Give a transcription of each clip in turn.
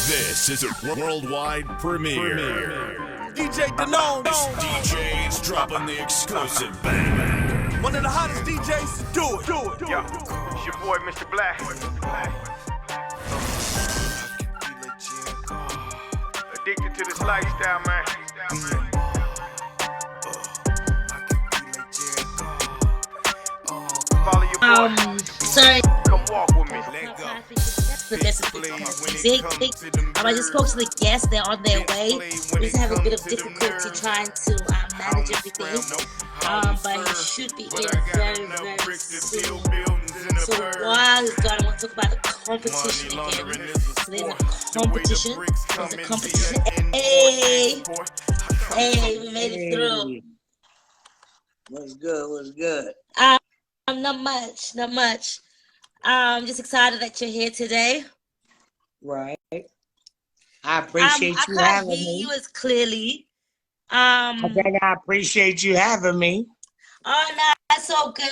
This is a worldwide premiere. DJ Denone. DJ's dropping the exclusive bang. One of the hottest DJs to do it. Yo, it's your boy, Mr. Black. Addicted to this lifestyle, man. Follow your boy. Sorry. Come walk with me. The best of music. I just spoke to the guests. They're on their way. We're just having a bit of difficulty trying to manage everything. But he should be in very, very soon. So while he's gone, I want to talk about the competition again. So there's a competition. There's a competition. Hey, we made it through. What's good? Not much. Just excited that you're here today. Right. I appreciate you having me. I can't hear you as clearly. I appreciate you having me. Oh no, it's all good.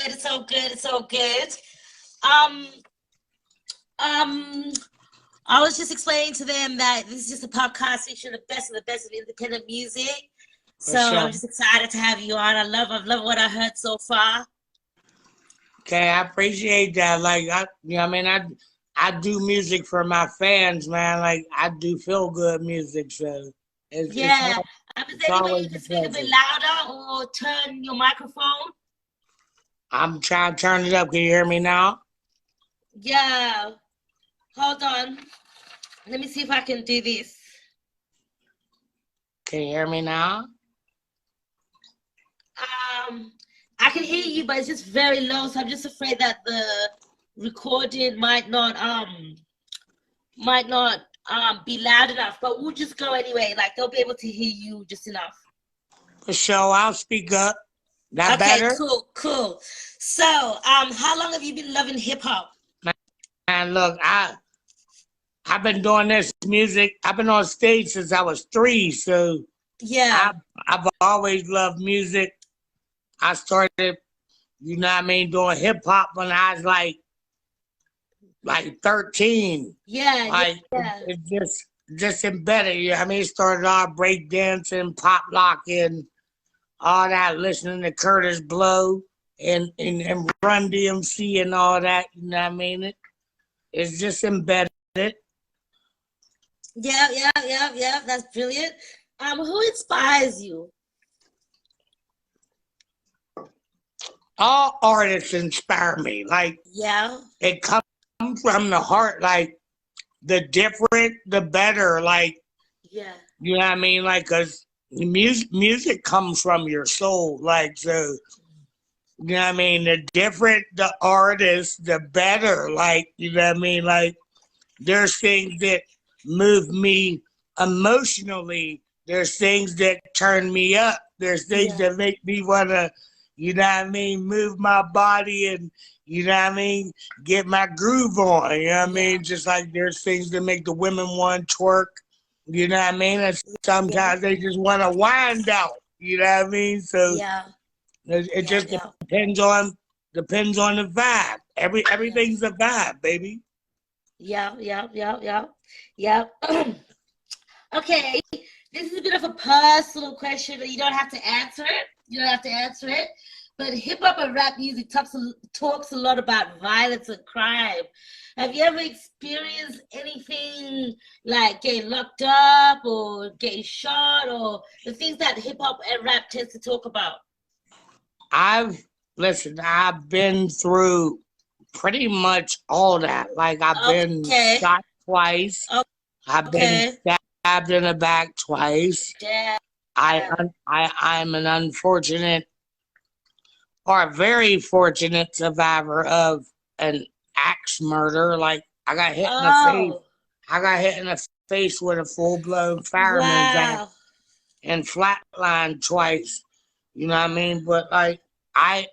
I was just explaining to them that this is just a podcast featuring the best of independent music. So sure. I'm just excited to have you on. I've loved what I heard so far. Okay, I appreciate that. Like, I do music for my fans, man. Like, I do feel good music, so it's Is there any way you can speak a bit louder or turn your microphone? I'm trying to turn it up. Can you hear me now? Yeah. Hold on. Let me see if I can do this. Can you hear me now? I can hear you, but it's just very low, so I'm just afraid that the recording might not be loud enough. But we'll just go anyway. Like, they'll be able to hear you just enough. For sure, I'll speak up. That okay, better? Cool. So, how long have you been loving hip hop? Man, look, I've been doing this music. I've been on stage since I was 3, so yeah, I've always loved music. I started, doing hip hop when I was like 13. Yeah. It's just embedded. It started off break dancing, pop locking, all that, listening to Curtis Blow and Run DMC and all that. You know what I mean? It's just embedded. Yeah. That's brilliant. Who inspires you? All artists inspire me. Like, yeah, it comes from the heart. Like, the different, the better. Like, yeah, you know what I mean? Like, cause music comes from your soul. Like, so, you know what I mean? The different the artist, the better. Like, you know what I mean? Like, there's things that move me emotionally. There's things that turn me up. There's things that make me wanna, you know what I mean, move my body and, you know what I mean, get my groove on, you know what I mean? Just like there's things that make the women want to twerk, you know what I mean? And sometimes they just want to wind out, you know what I mean? So it just depends on the vibe. Everything's a vibe, baby. Yeah. Okay, this is a bit of a personal question. You don't have to answer it. But hip hop and rap music talks a lot about violence and crime. Have you ever experienced anything like getting locked up or getting shot, or the things that hip hop and rap tends to talk about? I've been through pretty much all that. Like, I've been shot twice. I've been stabbed in the back twice. Yeah. I'm an unfortunate or a very fortunate survivor of an axe murder. Like, I got hit in the face. I got hit in the face with a full-blown fireman's axe and flatlined twice. You know what I mean? But like, I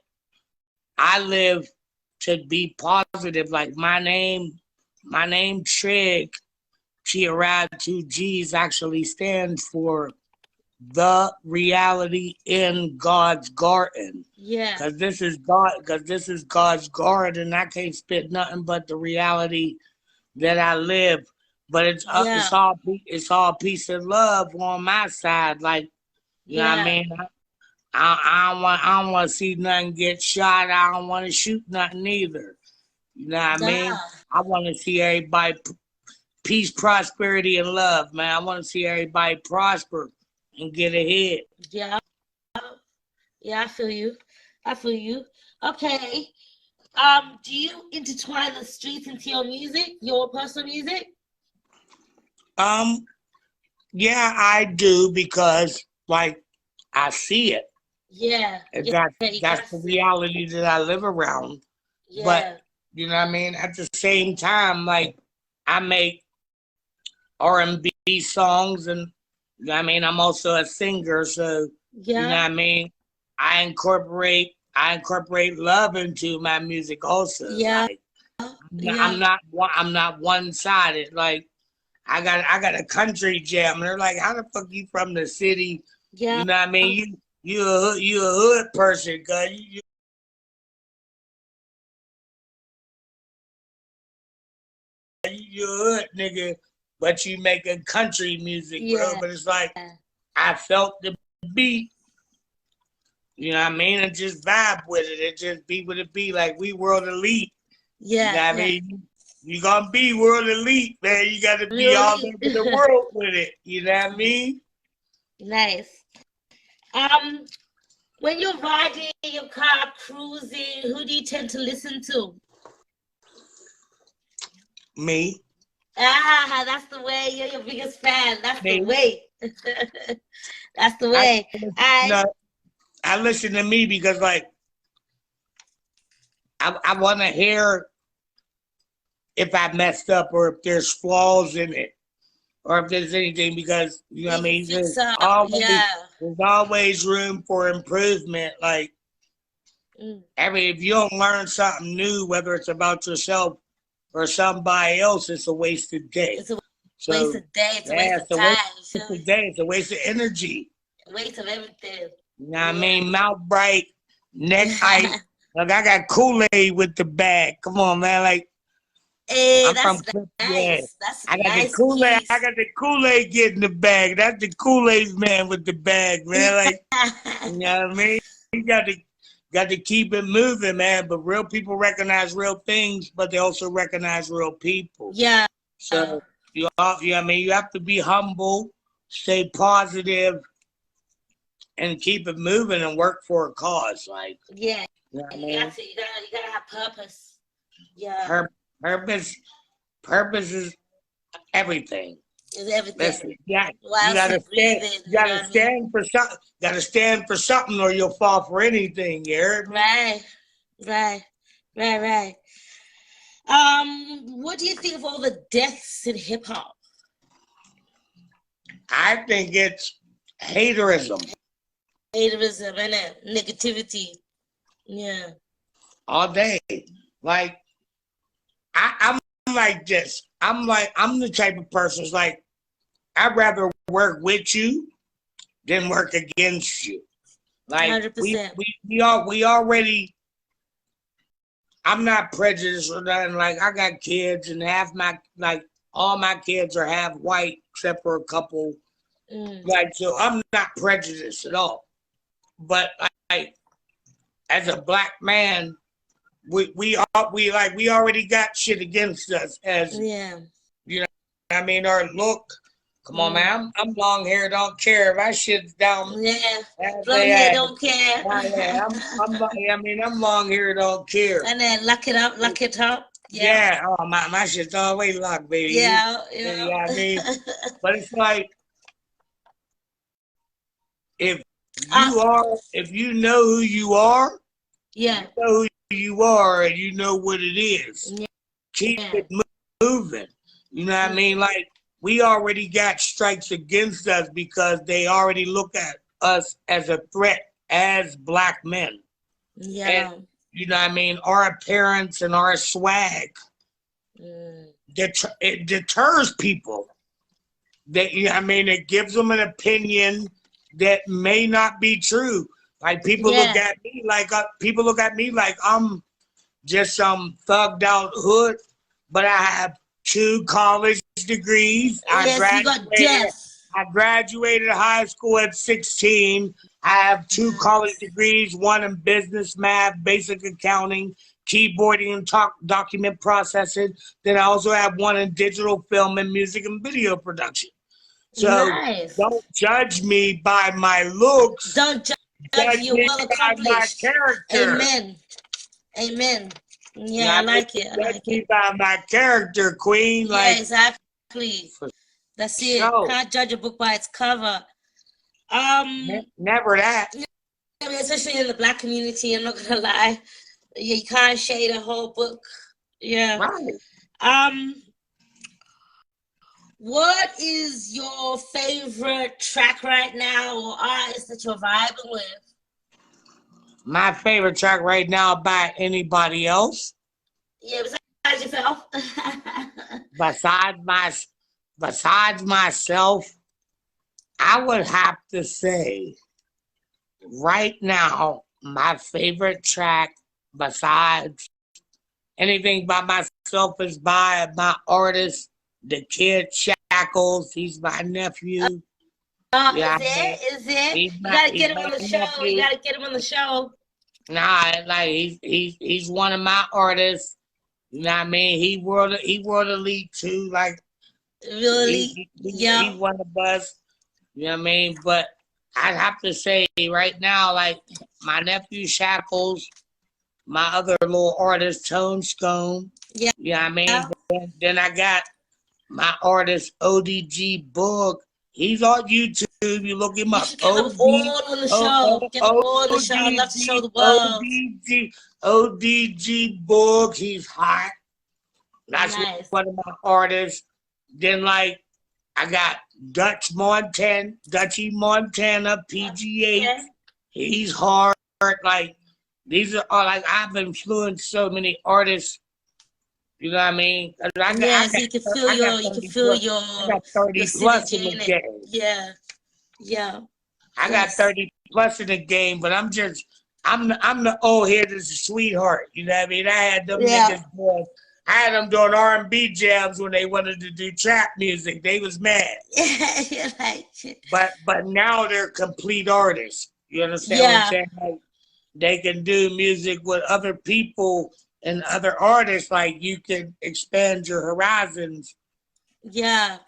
live to be positive. Like, my name Trig, T-R-I, 2 G's actually stands for the reality in God's garden. Yeah. Because this is God's garden. I can't spit nothing but the reality that I live but it's all peace and love on my side. Like, you know what I mean? I don't want to see nothing get shot. I don't want to shoot nothing either. You know what I mean? I want to see everybody peace, prosperity, and love, man. I want to see everybody prosper and get ahead. Yeah. Yeah, I feel you. Okay. Do you intertwine the streets into your music, your personal music? Yeah, I do, because like I see it. Yeah. And that's the reality that I live around. Yeah. But you know what I mean? At the same time, like I make R&B songs, and you know what I mean, I'm also a singer, so you know what I mean? I incorporate love into my music also. Yeah. Like, I'm not one-sided. Like I got a country jam, and they're like, how the fuck you from the city? Yeah. You know what I mean? You a hood person, cuz you a hood nigga, but you making country music, bro. But it's like I felt the beat. You know what I mean? And just vibe with it. And just be what it be. Like we world elite. Yeah. You know what I mean? You gonna be world elite, man. You gotta be all over the world with it. You know what I mean? Nice. When you're riding in your car, cruising, who do you tend to listen to? Me. That's the way. You're your biggest fan. That's the way. That's the way. I listen to me because, like, I want to hear if I messed up or if there's flaws in it or if there's anything, because, you know what I mean? There's always room for improvement. Like, if you don't learn something new, whether it's about yourself or somebody else, it's a wasted day. It's a waste of day. It's a waste of time. It's a waste of day. It's a waste of energy. A waste of everything. You know what I mean? Mouth bright, neck tight. Like I got Kool-Aid with the bag. Come on, man. Like, hey, that's nice. Yeah. That's I got nice the Kool-Aid. piece. I got the Kool-Aid getting the bag. That's the Kool-Aid man with the bag, man. Like, you know what I mean? You got to keep it moving, man. But real people recognize real things, but they also recognize real people. Yeah. So you know what I mean? You have to be humble, stay positive, and keep it moving and work for a cause. Like, yeah. You know what I mean? You gotta have purpose. Yeah. Purpose is everything. Is everything. Listen, you gotta stand for something. Gotta stand for something, or you'll fall for anything. You heard me? Right. What do you think of all the deaths in hip hop? I think it's haterism. Haterism and negativity. Yeah. All day. Like, I'm like this. I'm the type of person who's like, I'd rather work with you than work against you. Like 100%. we already, I'm not prejudiced or nothing. Like, I got kids, and all my kids are half white except for a couple. Like, so I'm not prejudiced at all. But like, as a black man, we already got shit against us. As you know, I mean, our look. Come on, man. I'm long hair, don't care. If I shit's down. Yeah, long hair, don't care. I'm long hair, don't care. And then lock it up. Yeah. Oh, my shit's always locked, baby. Yeah. You know what I mean? But it's like, if you know who you are, you know who you are, and you know what it is. Yeah. Keep it moving. You know what I mean? Like, we already got strikes against us because they already look at us as a threat as black men. Yeah. And, you know what I mean? Our appearance and our swag, it deters people. You know what I mean? It gives them an opinion that may not be true. Like, people look at me like I'm just some thugged out hood, but I have 2 college degrees. Yes, you got deaf. I graduated high school at 16. I have 2 college degrees, one in business math, basic accounting, keyboarding and document processing. Then I also have one in digital film and music and video production. So Nice. don't judge me by my looks. Don't judge you. me Well by accomplished. my character. Amen. Amen. Yeah, I like it. I Judge like me it. by my character, queen. Yeah, Like, exactly. That's it. So- Can't judge a book by its cover. never that. I mean, especially in the Black community, I'm not gonna lie. Yeah, you can't shade a whole book. Yeah. Right. What is your favorite track right now or artist that you're vibing with? My favorite track right now by anybody else Yeah, besides yourself. besides myself, I would have to say right now my favorite track besides anything by myself is by my artist, the Kid Shackles. He's my nephew. Yeah, Is it? he's You my- gotta he's get him my on the show. nephew. You gotta get him on the show. Nah, like he's one of my artists. You know what I mean? He world elite too. Like Really? Yeah. he's one of us. You know what I mean? But I'd have to say right now, like my nephew Shackles, my other little artist Tone Scone. Yeah. You know what I mean? Then I got my artist ODG Book. He's on YouTube. You look him You up. should get them all on the show. Get them all on the show. I'd love to show the world. ODG Book. He's hot. That's Nice. one of my artists. Then like I got Dutchie Montana, PGH. Okay. He's hard. Like these are all like I've influenced so many artists. You know what I mean? I got 30 plus in the game. Yeah. I got 30 plus in the game, but I'm the old head that's a sweetheart. You know what I mean? I had them niggas doing. I had them doing R&B jams when they wanted to do trap music. They was mad. Yeah, like, But now they're complete artists. You understand what I'm saying? Like, they can do music with other people and other artists. Like you can expand your horizons. Yeah.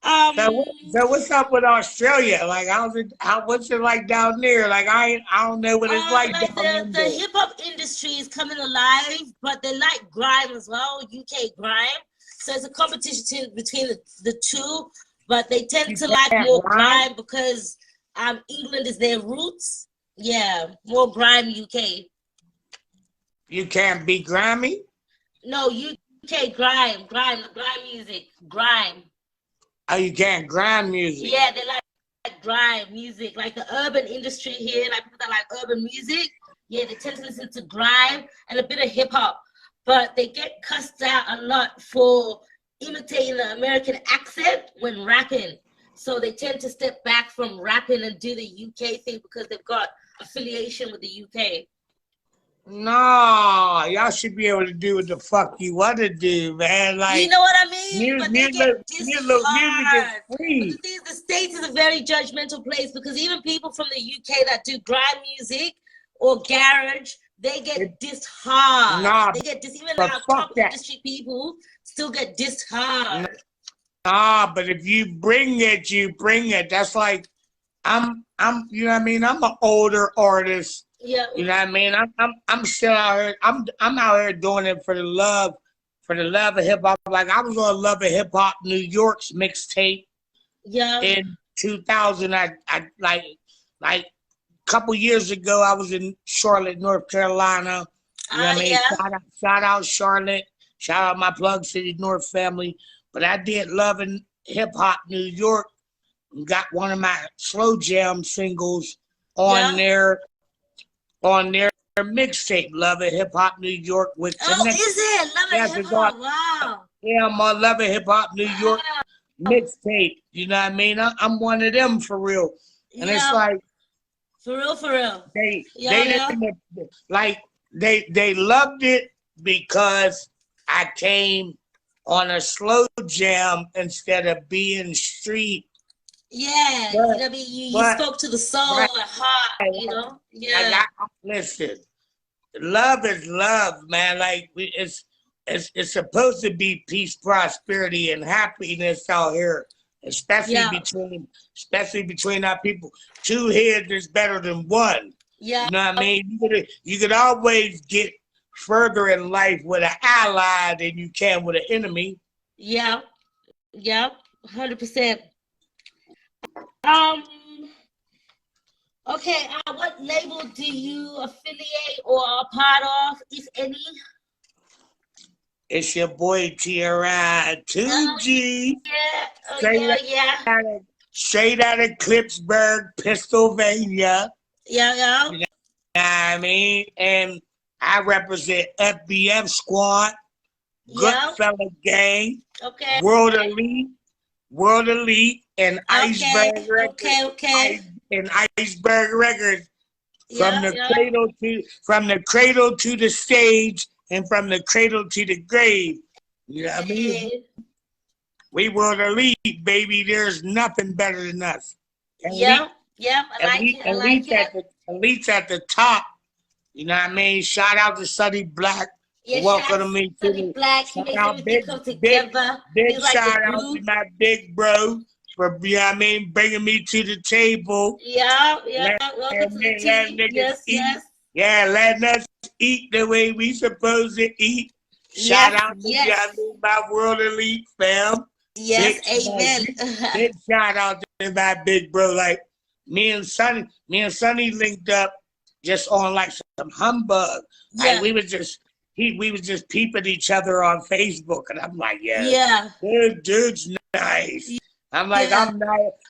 So what's up with Australia? Like what's it like down there? Like I don't know what it's like down the there. hip hop industry is coming alive, but they like grime as well, UK grime. So it's a competition between the two, but they tend to like more grime because England is their roots. Yeah, more grime UK. You can't be grimy? No, UK grime music, grime. Oh, you can't grime music? Yeah, they like grime music, like the urban industry here, like people that like urban music. Yeah, they tend to listen to grime and a bit of hip hop, but they get cussed out a lot for imitating the American accent when rapping. So they tend to step back from rapping and do the UK thing because they've got affiliation with the UK. No, y'all should be able to do what the fuck you want to do, man. Like, you know what I mean? But they get music is free. But the States is a very judgmental place because even people from the UK that do grime music or garage, they get dissed hard. Nah, they get dissed. Even our top industry people still get dissed hard. Nah, but if you bring it, you bring it. That's like I'm you know what I mean? I'm an older artist. Yeah. You know what I mean? I'm still out here. I'm out here doing it for the love of hip hop. Like I was on Love of Hip Hop New York's mixtape. Yeah. In 2000, I like a couple years ago, I was in Charlotte, North Carolina. You know what I mean? Yeah. Shout out Charlotte. Shout out my Plug City North family. But I did Love and Hip Hop New York. Got one of my slow jam singles on their mixtape, Love and Hip Hop New York with Connect. Is it? Love and Hip Hop, wow. Yeah, I'm on Love and Hip Hop New York mixtape. You know what I mean? I'm one of them for real. And it's like for real. They loved it because I came on a slow jam instead of being street. Yeah, you know what I mean? You spoke to the soul Right. and heart, you know? Yeah. Listen, love is love, man. Like it's supposed to be peace, prosperity, and happiness out here, especially between our people. Two heads is better than one. Yeah. You know what I mean? You could always get further in life with an ally than you can with an enemy. Yeah. Yeah. 100%. Okay, what label do you affiliate or are part of, if any? It's your boy TRI 2G. Straight out of Clipsburg, Pennsylvania. Yeah. You know what I mean? And I represent FBF Squad, Goodfella Gang, World Elite, and Iceberg Records. And Iceberg Records. From the cradle to the stage, and from the cradle to the grave. You know what I mean? We World Elite, baby. There's nothing better than us. I like it. Elite's at the top. You know what I mean? Shout out to Sonny Black. Welcome me to the Black. He makes everything come together. Big shout out to my big bro for, you know what I mean, bringing me to the table. Welcome to the team. Yes. Yeah, letting us eat the way we supposed to eat. Shout out to you know what I mean, my World Elite fam. Yes, amen. Big shout out to my big bro. Like me and Sonny linked up just on like some humbug. Like we was just peeping each other on Facebook, and I'm like, dude's nice. I'm like,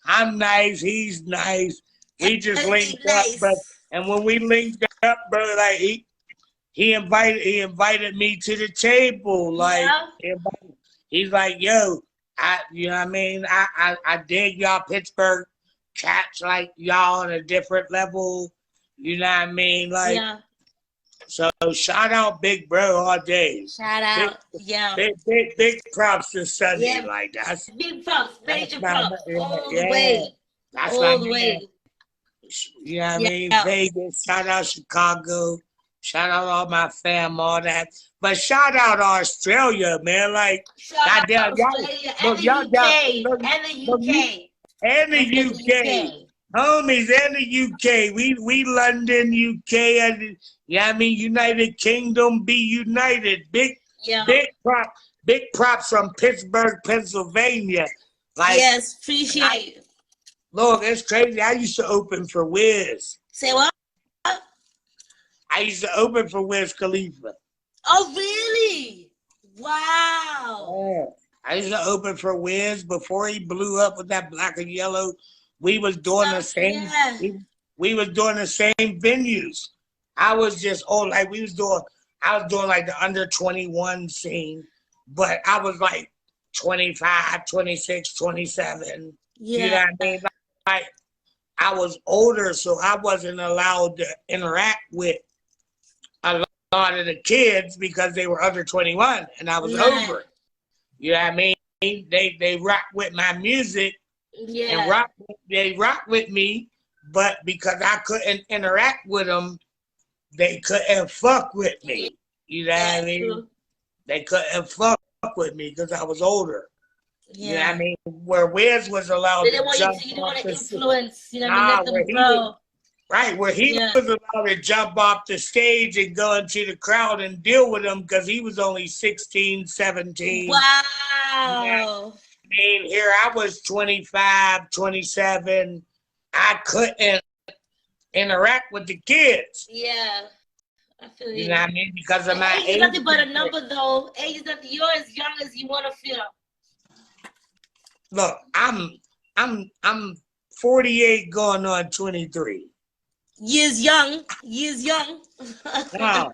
I'm nice, he's nice. We just linked up, but and when we linked up, bro, like he invited me to the table. Like he's like, yo, you know what I mean? I dig y'all Pittsburgh cats, like y'all on a different level. You know what I mean? Like so shout out big bro all day. Shout out. Big props to Sunday. Like that's big props, major props. All the way. That's all the way. You know what I mean? Vegas, shout out Chicago, shout out all my fam, all that. But shout out Australia, man. Like, goddamn, and the UK. Homies in the UK. We London, UK, and yeah, I mean United Kingdom, be united. Big props from Pittsburgh, Pennsylvania. Like, yes, appreciate it. Look, it's crazy. I used to open for Wiz. Say what? I used to open for Wiz Khalifa. Oh, really? Wow. Yeah. I used to open for Wiz before he blew up with that black and yellow. We was doing the same. Yeah. We was doing the same venues. I was just I was doing like the under 21 scene, but I was like 25, 26, 27. Yeah. You know what I mean? Like I was older, so I wasn't allowed to interact with a lot of the kids because they were under 21 and I was over. You know what I mean? They rock with my music and they rock with me, but because I couldn't interact with them, they couldn't fuck with me. You know what I mean? True. They couldn't fuck with me because I was older. Yeah. You know what I mean? Where Wiz was allowed to jump you didn't want to influence, you know what I mean? Let them grow. Where he was allowed to jump off the stage and go into the crowd and deal with them because he was only 16, 17. Wow. You know? I mean, here I was 25, 27. I couldn't interact with the kids. Yeah. I feel you. You know what I mean? Because of my age. Age is nothing but a number, though. Age is nothing. You're as young as you want to feel. Look, I'm 48 going on 23. Years young. No.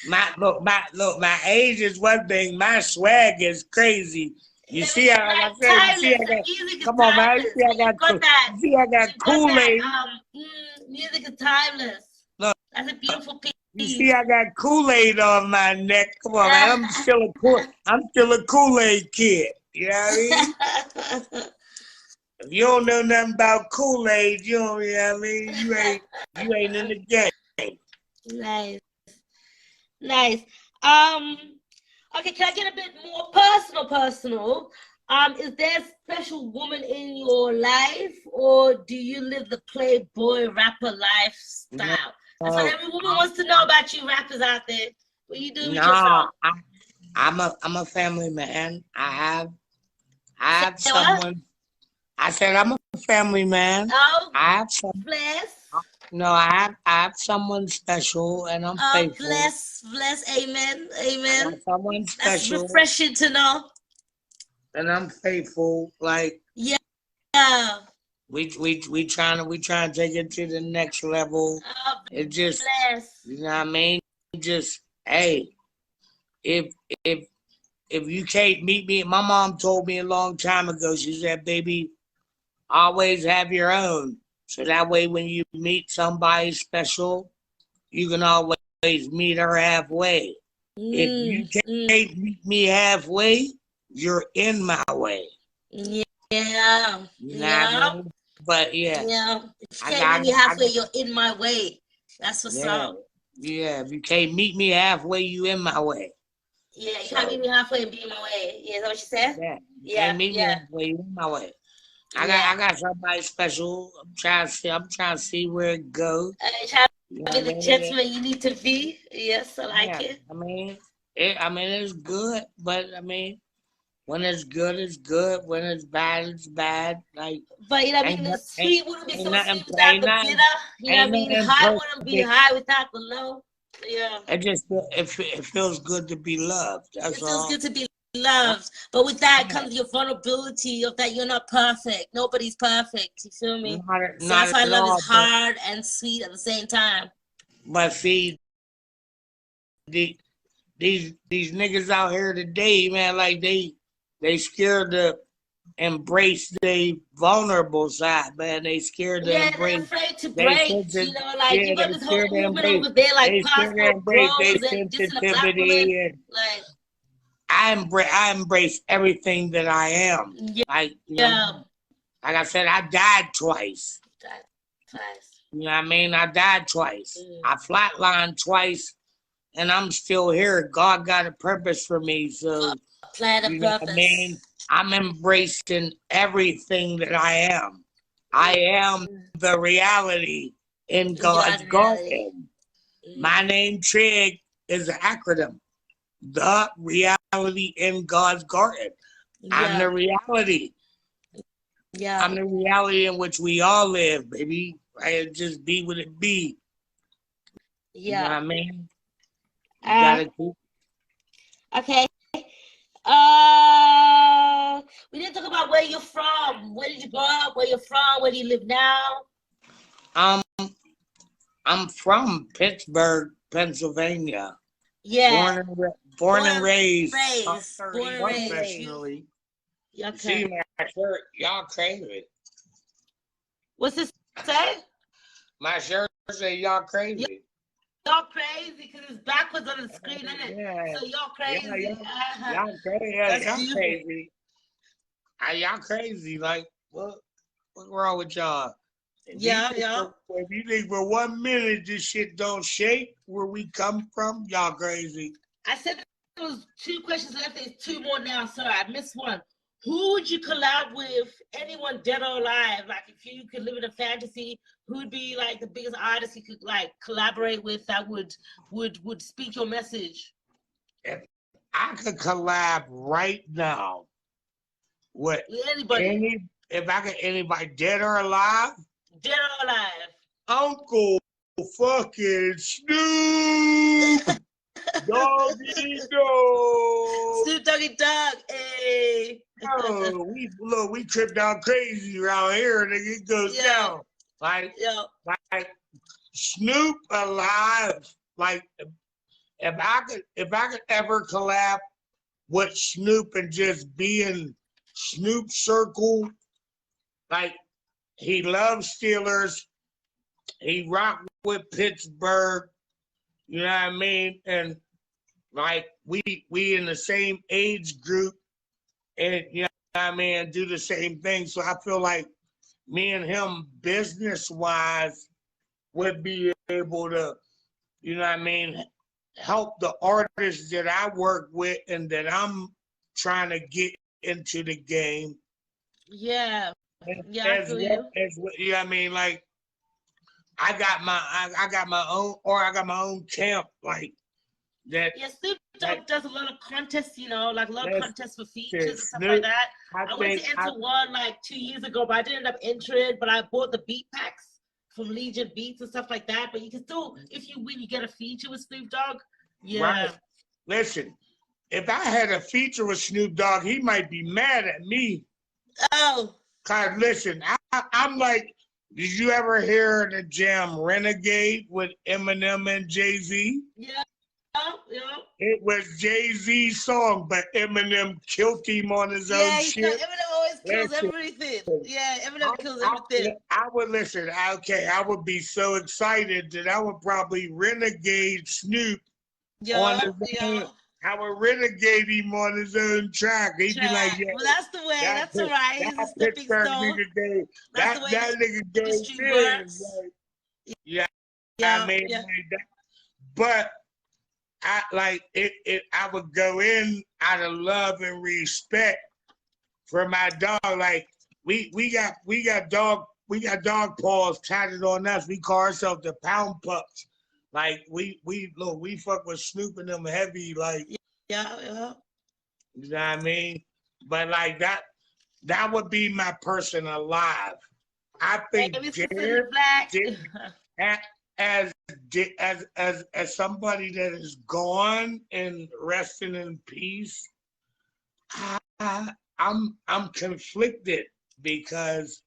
My got is one thing. My swag is crazy. You see, I got. Come on, man. You see, I got Kool-Aid. Music is timeless. Look, that's a beautiful piece. You see, I got Kool-Aid on my neck. Come on, man. I'm still a Kool-Aid kid. You know what I mean? If you don't know nothing about Kool-Aid, you know what I mean? You ain't in the game. Nice. Nice. Okay, can I get a bit more personal? Is there a special woman in your life, or do you live the playboy rapper lifestyle? That's what every woman wants to know about you rappers out there. What you do with yourself? I'm a family man. I have Say what? someone. I said I'm a family man. Oh, I have some. bless. No, I have someone special, and I'm Oh, faithful. bless. Amen. I got someone That's special, refreshing to know. and I'm faithful. Like Yeah. we trying to take it to the next level. Oh, It just, bless. you know what I mean? Just, hey, if you can't meet me, my mom told me a long time ago. She said, "Baby, always have your own. So that way when you meet somebody special, you can always meet her halfway. If you can't meet me halfway, you're in my way." Yeah. You know what I mean? But yeah. Yeah. If you can't meet me halfway, you're in my way. That's what's up. Yeah, if you can't meet me halfway, you in my way. Yeah, you can't meet me halfway and be in my way. Yeah, is that what you said? Yeah. You can't meet me halfway, you in my way. I got somebody special. I'm trying to see where it goes. Try to be the gentleman you need to be. Yes, I like it. I mean, it's good, but I mean, when it's good, it's good. When it's bad, it's bad. Like, but you know, I mean, the sweet wouldn't be so sweet without the bitter. You know what I mean? High wouldn't be high without the low. Yeah. It feels good to be loved. That's all. It feels good to be loved, but with that comes your vulnerability of that you're not perfect. Nobody's perfect. You feel me? So that's why love is hard and sweet at the same time. But see, these niggas out here today, man, like they scared to embrace their vulnerable side, man. They scared to embrace. They're afraid to break. You know, like you got this whole movement over there, like passport bros and this and the black woman, like. I embrace everything that I am. Yeah. Like I said, I died twice. You know what I mean? I died twice. I flatlined twice, and I'm still here. God got a purpose for me. So, you know what I mean? I'm embracing everything that I am. I am the reality in God's garden. My name, Trig, is an acronym. The reality in God's garden. I'm the reality. Yeah. I'm the reality in which we all live, baby. Right? Just be what it be. Yeah. You know what I mean? Okay. We didn't talk about where you're from. Where did you grow up? Where you're from? Where do you live now? I'm from Pittsburgh, Pennsylvania. Yeah. Born and raised. Professionally. Okay. See my shirt, y'all crazy. What's this say? My shirt say y'all crazy. Y'all crazy because it's backwards on the screen, isn't it? Yeah. So y'all crazy. Y'all crazy. Y'all crazy. Y'all crazy. Like, what's wrong with y'all? If you think for 1 minute this shit don't shake where we come from, y'all crazy. I said there was 2 questions left. There's 2 more now. Sorry, I missed one. Who would you collab with? Anyone dead or alive? Like, if you could live in a fantasy, who would be like the biggest artist you could like collaborate with that would speak your message? If I could collab right now with anybody, anybody dead or alive. Dead or alive? Uncle fucking Snoop Doggy Dog. Snoop Doggy Dog, hey. We trip down crazy around here, nigga. It goes down. Like Snoop alive. Like if I could ever collab with Snoop and just be in Snoop circle, like. He loves Steelers. He rocked with Pittsburgh. You know what I mean? And like we in the same age group, and you know what I mean, do the same thing. So I feel like me and him, business wise, would be able to, you know what I mean, help the artists that I work with and that I'm trying to get into the game. Yeah. Yeah, I As feel well you. as, you know what I mean, like I got my own, or I got my own camp like that. Yeah, Snoop Like Dogg does a lot of contests, you know, like a lot of that's contests for features and stuff like Snoop. that. I I went think to enter one like 2 years ago, but I didn't end up entering. But I bought the beat packs from Legion Beats and stuff like that. But you can still, if you win, you get a feature with Snoop Dogg. Yeah. Right. Listen, if I had a feature with Snoop Dogg, he might be mad at me. Oh. Cause listen, I'm like, did you ever hear the jam Renegade with Eminem and Jay-Z? Yeah. Yeah. It was Jay-Z's song, but Eminem killed him on his own Yeah, shit. Eminem always kills Listen, everything. Yeah, Eminem kills everything. I would listen. Okay, I would be so excited that I would probably renegade Snoop on his own. I would renegade him on his own track. He'd be like, "Yeah, well, that's the way. That's all right. He's a stepping stone. Nigga that nigga goes in." Like, yeah, I mean, like that. But I like it. I would go in out of love and respect for my dog. Like we got dog paws tatted on us. We call ourselves the Pound Pups. Like we fuck with Snoop and them heavy. Like yeah. You know what I mean? But like that would be my person alive. I think as somebody that is gone and resting in peace, I'm conflicted because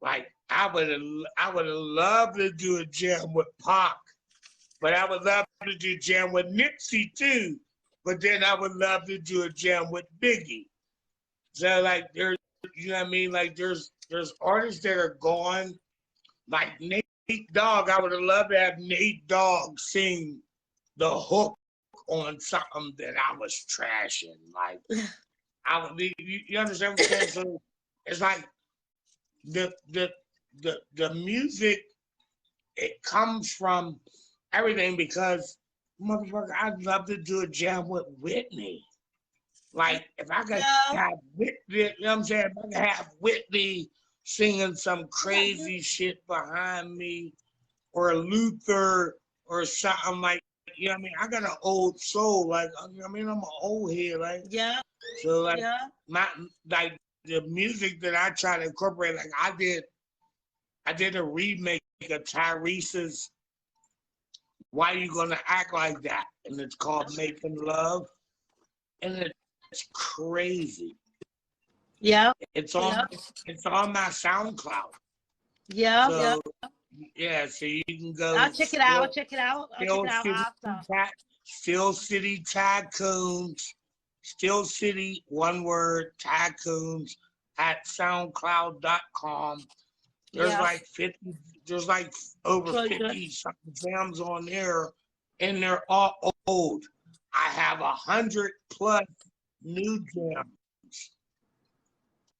like I would have loved to do a jam with Pac, but I would love to do a jam with Nipsey too. But then I would love to do a jam with Biggie. So like there's, you know what I mean? Like there's artists that are gone, like Nate Dogg. I would have loved to have Nate Dogg sing the hook on something that I was trashing. Like I would, you understand what I'm saying? So it's like the music, it comes from everything because motherfucker, I'd love to do a jam with Whitney. Like if I could have Whitney, you know what I'm saying? If I could have Whitney singing some crazy shit behind me, or Luther or something like, you know what I mean? I got an old soul, like, you know what I mean? I'm an old head, like. Yeah. So like my like the music that I try to incorporate, like I did a remake of Tyrese's Why You Gonna Act Like That? And it's called Making Love. And it's crazy. Yeah. It's on my SoundCloud. Yeah. So, yeah, so you can go. I'll check it out. I'll check it out after. Steel City Tycoons. Steel City, one word, Tycoons at SoundCloud.com. There's like over 50 something jams on there, and they're all old. I have 100+ new jams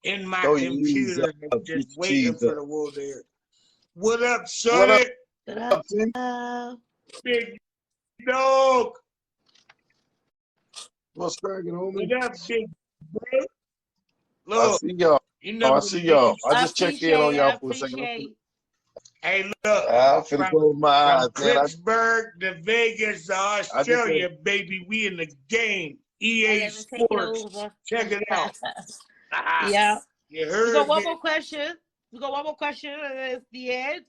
in my computer, just waiting for the world there. What up, Sonny? What up? Big dog. What's cracking, homie? What up, big bro? Look, I see y'all. you know I see y'all. I just checked in on y'all for a second. Hey, look. I'm finna close my eyes, man. Pittsburgh to Vegas to Australia, baby. We in the game. EA Sports. Check it out. Yeah. You heard We got one more question. And it's the end.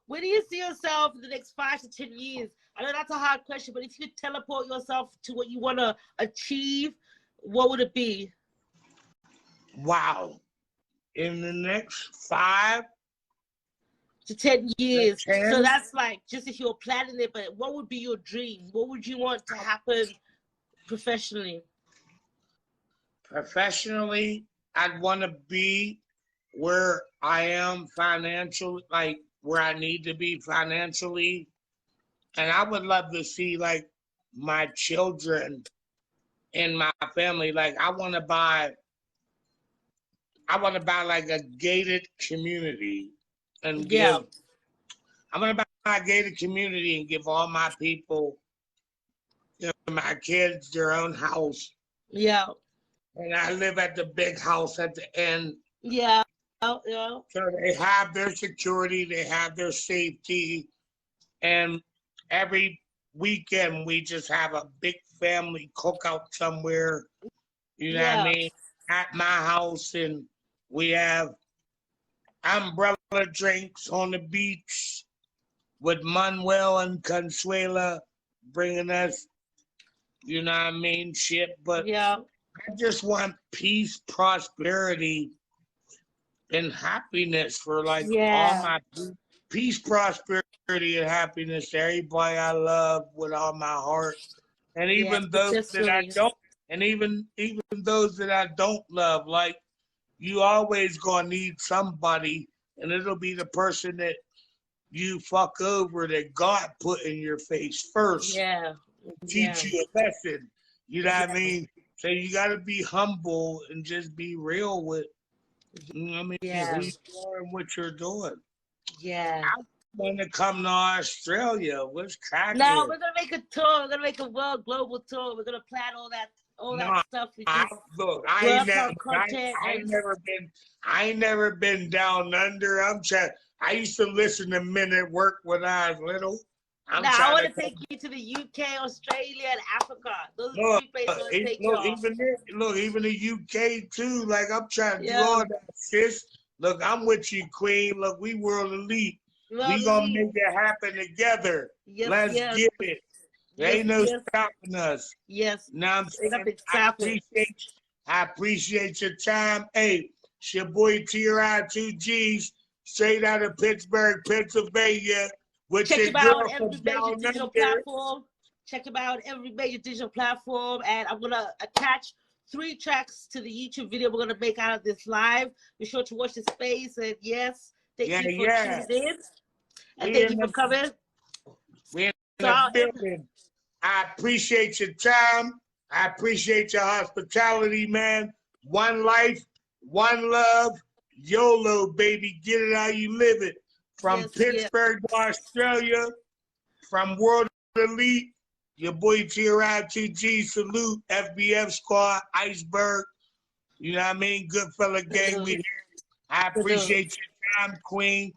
Where do you see yourself in the next 5 to 10 years? I know that's a hard question, but if you could teleport yourself to what you want to achieve, what would it be? Wow. In the next 5 to 10 years. 10? So that's like, just if you're planning it, but what would be your dream? What would you want to happen professionally? Professionally, I'd want to be where I am financially, like where I need to be financially, And I would love to see like my children and my family. Like I want to buy like a gated community and Yeah. I'm going to buy a gated community and give all my people, my kids, their own house. Yeah. And I live at the big house at the end. Yeah. Yeah. So they have their security, they have their safety. And every weekend we just have a big family cookout somewhere, you know what I mean, at my house. And we have umbrella drinks on the beach with Manuel and Consuela bringing us, you know what I mean, shit. But yeah. I just want peace, prosperity, and happiness for like all my peace, prosperity, and happiness to everybody I love with all my heart. And even those that I don't, and even those that I don't love, like you always gonna need somebody, and it'll be the person that you fuck over that God put in your face first. Yeah. Teach you a lesson. You know what I mean? So you gotta be humble and just be real with, you know what I mean, who you are and what you're doing. Yeah. I want to come to Australia. What's cracking? No, we're gonna make a tour. We're gonna make a global tour. We're gonna plan all that stuff. I ain't never been down under. I used to listen to Men at Work when I was little. I want to take you to the UK, Australia, and Africa. Those are the 3 places I want to take you. Even the UK too. Like I'm trying to do all that, sis. Look, I'm with you, Queen. Look, we world elite. We gonna make it happen together. Let's get it. There ain't no stopping us. Yes. Now I'm saying I appreciate your time. Hey, it's your boy TRI 2Gs, straight out of Pittsburgh, Pennsylvania. Check him out on every major digital platform. Check him out on every major digital platform. And I'm gonna attach 3 tracks to the YouTube video we're gonna make out of this live. Be sure to watch the space. And yes, thank you for tuning in. And thank you for coming. We're in the building. I appreciate your time. I appreciate your hospitality, man. One life, one love. YOLO, baby. Get it how you live it. From Pittsburgh to Australia, from World Elite, your boy TRI2G, salute, FBF squad, Iceberg. You know what I mean? Good fella gang. We here. I appreciate your time, Queen.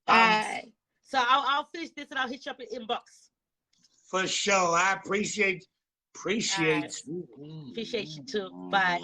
So I'll finish this and I'll hit you up in inbox. For sure. I appreciate you. Appreciate you too. Bye.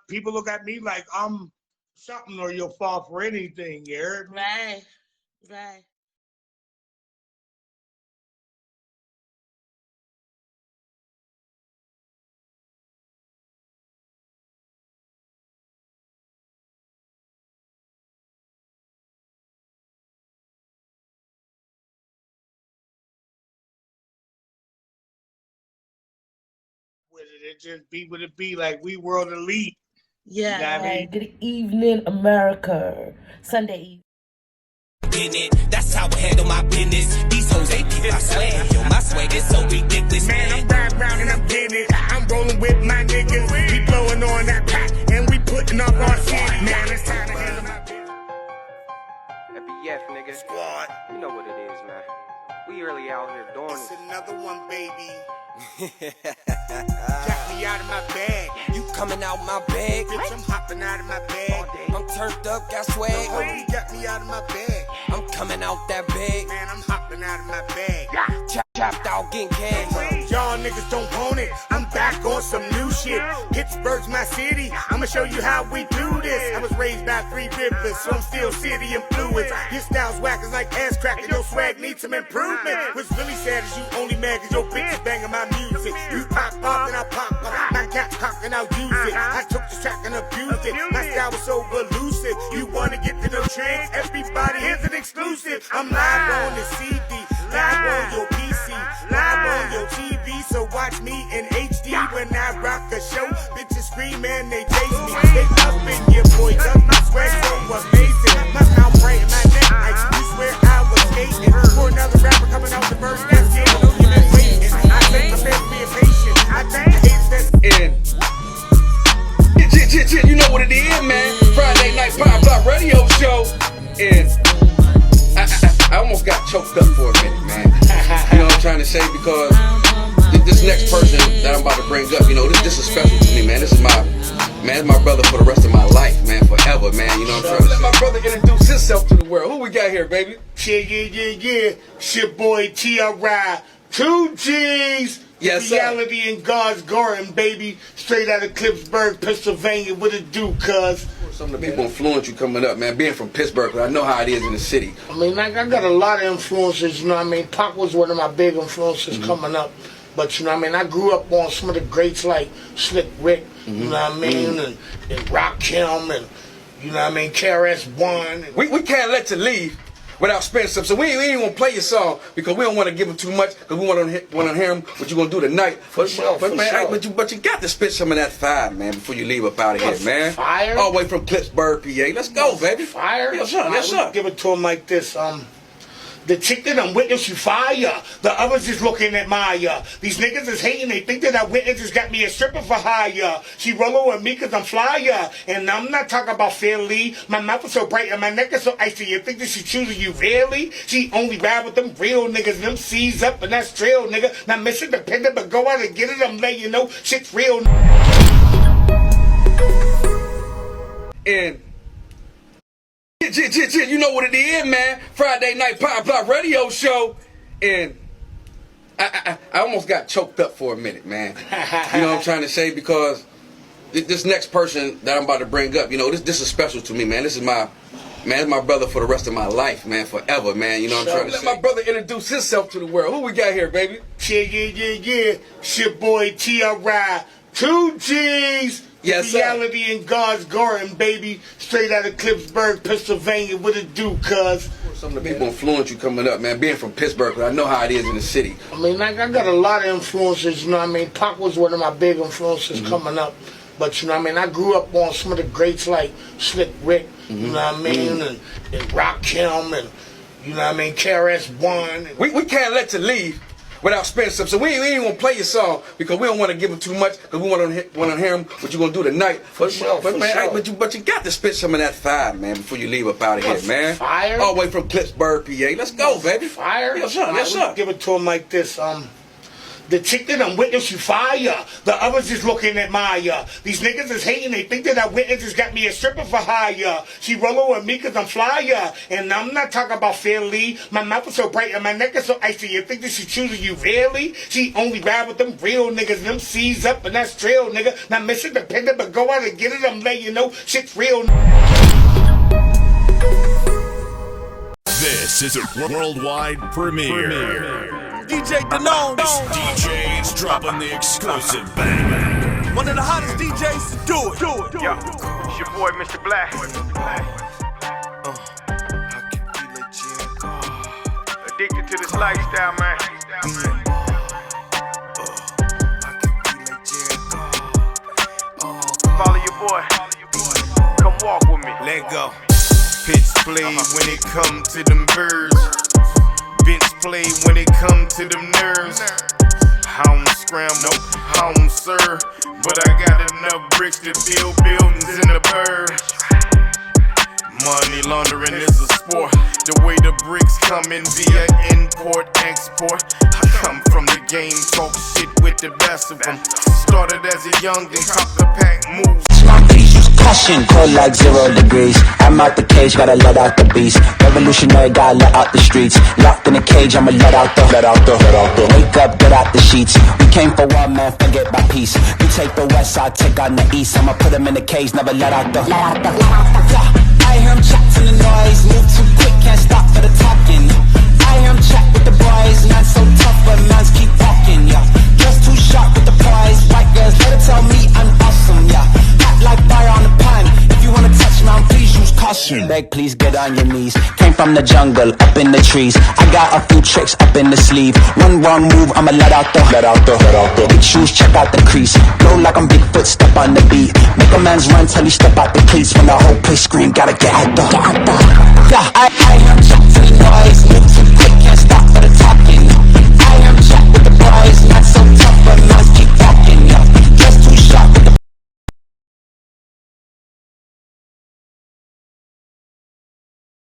People look at me like I'm something or you'll fall for anything, you heard me? Right. With it just be what it be, like we world elite. Yeah. You know what I mean? Good evening, America. Sunday evening. That's how I handle my business. These hoes ain't I swear, yo, my swag is so ridiculous. Man, I'm riding around and I'm getting it. I'm rolling with my niggas. We blowing on that pack and we putting up our shit. Man, it's time to handle my business. FBF, nigga. Squad. You know what it is, man. We really out here doing It's it. another one, baby. Got me out of my bag. You coming out my bag. Bitch, I'm hopping out of my bag. I'm turned up, got swag. Oh, you got me out of my bag. I'm coming out that bag. Man, I'm hopping out of my bag. Chopped out, getting cash. Y'all niggas don't want it. I'm back on some new shit. Pittsburgh's my city. I'ma show you how we do this. I was raised by 3 rivers, so I'm still city influence. Your style's whackers like ass cracking. Your swag needs some improvement. What's really sad is you only mad cause your bitch is banging my music. You pop off and I pop up. My cat's cocked and I'll use it. I took the track and abused it. My style was so elusive. You wanna get to know trends? Everybody, here's an exclusive. I'm live on the CD, live on your PC, live on your TV. So watch me in HD when I rock the show. Bitches scream and they taste me. They up in your boy, cause my swag so amazing. My mouth bright and my neck ice. You swear I was hating for another rapper coming out the verse. That's it. I know you've been waiting. I think my fans being patient. I think the haters that's you know what it is, man. Friday night pop block radio show, and I almost got choked up for a minute, man. You know what I'm trying to say, because this next person that I'm about to bring up, you know, this is special to me, man. This is my brother for the rest of my life, man, forever, man. You know what I'm trying to say. Let my brother introduce himself to the world. Who we got here, baby? Yeah. It's your boy T.R.I. 2 G's. Yes, sir. Reality in God's garden, baby. Straight out of Clipsburg, Pennsylvania. What it do, cuz? Some of the people influence you coming up, man. Being from Pittsburgh, I know how it is in the city. I mean, like, I got a lot of influences, you know what I mean? Pac was one of my big influences coming up. But, you know what I mean? I grew up on some of the greats like Slick Rick, you know what I mean? And Rakim, and, you know what I mean? KRS-One. We can't let you leave without spending some. So we ain't gonna play your song because we don't want to give him too much, because we want to hear him what you gonna do tonight. But you got to spit some of that fire, man, before you leave up out of here, man. Fire? All the way from Clipsburg, PA. Let's go, baby. Fire? Yes, sir. Yes, sir. Give it to him like this. The chick that I'm with, she fire. The others just looking at Maya. These niggas is hating. They think that I witness just got me a stripper for hire. She rollin' with me cause I'm flyer. And I'm not talking about Philly. My mouth is so bright and my neck is so icy. You think that she choosing you really? She only ride with them real niggas. Them C's up and that's trail, nigga. Not Mr. Dependent, but go out and get it. I'm letting you know shit's real. And you know what it is, man. Friday night pop block radio show, and I almost got choked up for a minute, man. You know what I'm trying to say, because this next person that I'm about to bring up, you know, this is special to me, man. This is my brother for the rest of my life, man, forever, man. You know what I'm trying to say. Let my brother introduce himself to the world. Who we got here, baby? Yeah. It's your boy T.R.I. 2 G's. Yes, Reality in God's garden, baby. Straight out of Clipsburg, Pennsylvania. What it do, cuz? Some of the people influence you coming up, man. Being from Pittsburgh, I know how it is in the city. I mean, like, I got a lot of influences, you know what I mean? Pac was one of my big influences coming up. But, you know what I mean? I grew up on some of the greats like Slick Rick, you know what I mean? And Rakim, and, you know what I mean? KRS-One. We can't let you leave without spending some. So we ain't gonna play your song because we don't want to give him too much, because we want to hear him what you gonna do tonight. But you got to spit some of that fire, man, before you leave up out of here, man. Fire? All the way from Clipsburg, PA. Let's go, baby. Fire? Yes, sir. Yes, sir. Give it to him like this. The chick that I'm with, she fire. The others just looking at Maya. These niggas is hating. They think that I witness just got me a stripper for hire. She rollin' with me cause I'm flyer. And I'm not talking about Philly. My mouth is so bright and my neck is so icy. You think that she choosing you really? She only ride with them real niggas. Them C's up and that's trail, nigga. Not Mr. Dependent, but go out and get it. I'm letting you know shit's real. This is a worldwide premiere. DJ Denone. DJ's dropping the exclusive bang. One of the hottest DJs to do it. Yo, it's your boy, Mr. Black. Addicted to this lifestyle, man. Follow your boy. Come walk with me. Let go. Pitch play when it come to them birds. Bench play when it come to them nerves. I don't scramble, I don't serve, but I got enough bricks to build buildings in the bird. Money laundering is a sport. The way the bricks coming via import, export. I come from the game, talk shit with the best of them. Started as a young, then cop the pack move. Caution, cold like 0 degrees. I'm out the cage, gotta let out the beast. Revolutionary, gotta let out the streets. Locked in a cage, I'ma let out the. Wake up, get out the sheets. We came for war, man, forget my peace. You take the west, I take on the east. I'ma put them in the cage, never let out the. I hear him chat to the noise. Move too quick, can't stop for the talking. I hear him chat with the boys. Man so tough, but mans keep walking, yeah. Just too sharp with the prize. White girls, let her tell me I'm awesome, yeah. Hot like fire on the pan. If you wanna touch me, please use caution. Beg, please get on your knees. Came from the jungle, up in the trees. I got a few tricks up in the sleeve. One wrong move, I'ma let out the. Big shoes, check out the crease. Blow like I'm Bigfoot, step on the beat. Make a man's run till he step out the cleats. When the whole place scream, gotta get out the. Yeah, I hear him chat to the noise.